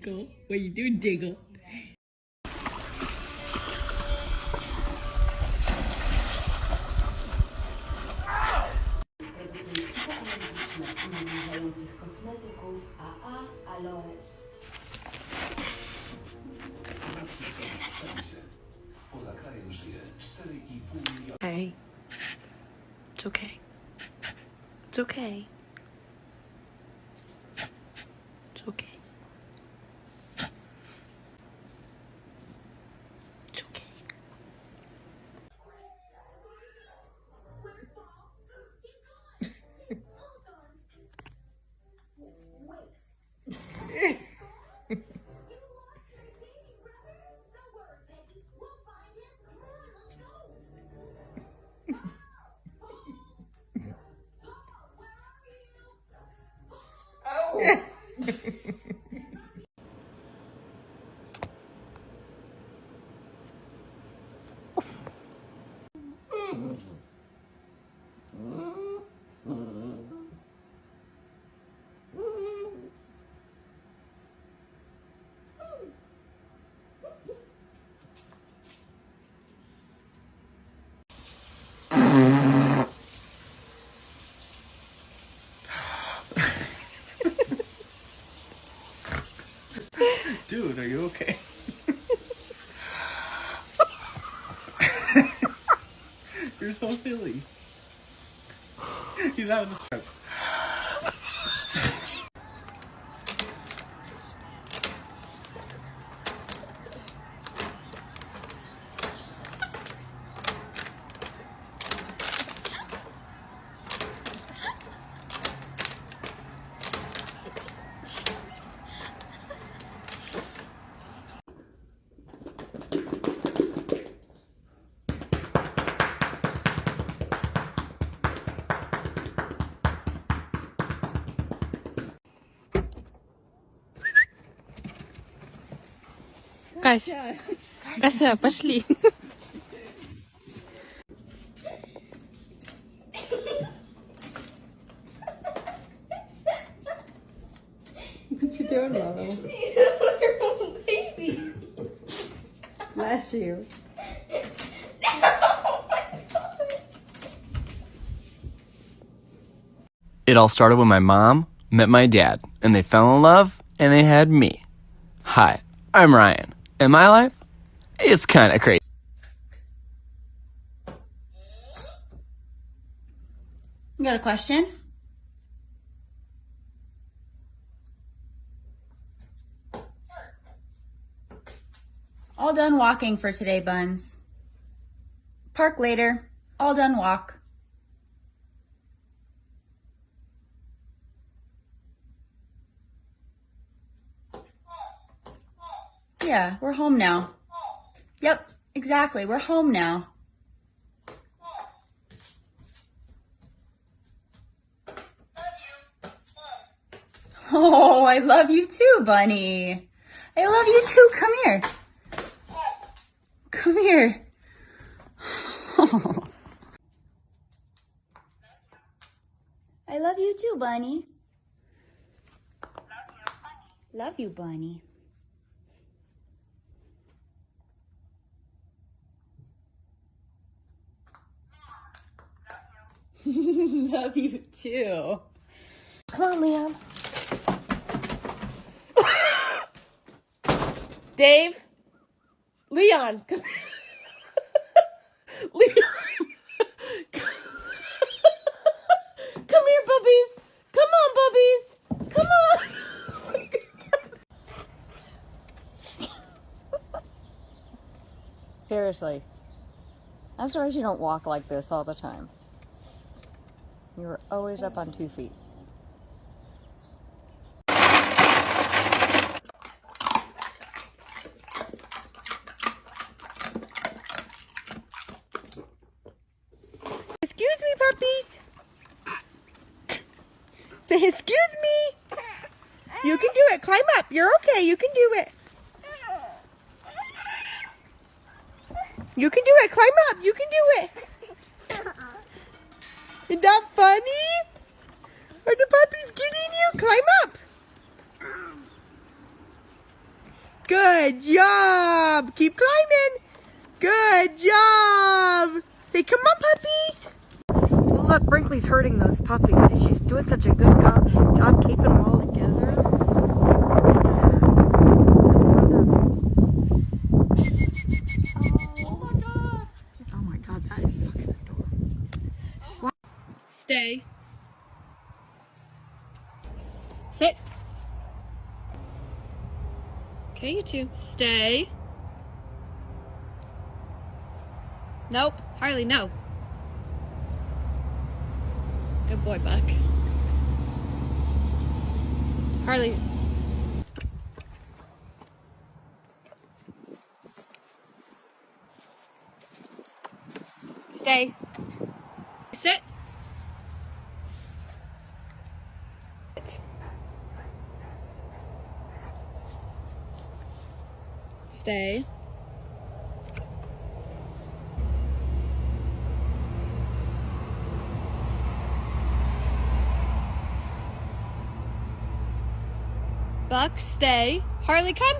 Diggle. What you doing, Diggle? Kosmetyków AA Aloes. Polacy są wszędzie. Poza krajem żyje 4,5 miliona. Hey, it's okay. It's okay. It's okay. It's okay. Dude, are you okay? You're so silly. He's having a stroke. Кася, Кася, пошли. What you doing, Mama? Baby. Bless you. It all started when my mom met my dad, and they fell in love, and they had me. Hi, I'm Ryan, and my life, it's kind of crazy. You got a question? All done walking for today, Buns. Park later. All done walk. Yeah, we're home now. Yep, exactly. We're home now. Oh, I love you too, Bunny. I love you too. Come here. Come here. I love you too, Bunny. Love you, Bunny. Love you too. Come on, Leon. Dave. Leon, come here. Leon. Come here, bubbies. Come on, bubbies. Come on. Seriously, I'm surprised you don't walk like this all the time. You're always up on 2 feet. Excuse me, puppies. Say, excuse me. You can do it. Climb up. You're okay. You can do it. You can do it. Climb up. You can do it. Isn't that funny? Are the puppies getting you? Climb up. Good job. Keep climbing. Good job. Say, come on, puppies. Well, look, Brinkley's hurting those puppies. She's doing such a good job keeping them all together. Oh my God, that is fucking adorable. Stay. Sit. Okay, you two. Stay. Nope. Harley, no. Good boy, Buck. Harley. Stay. Sit. Sit. Stay. Buck, stay. Harley, come.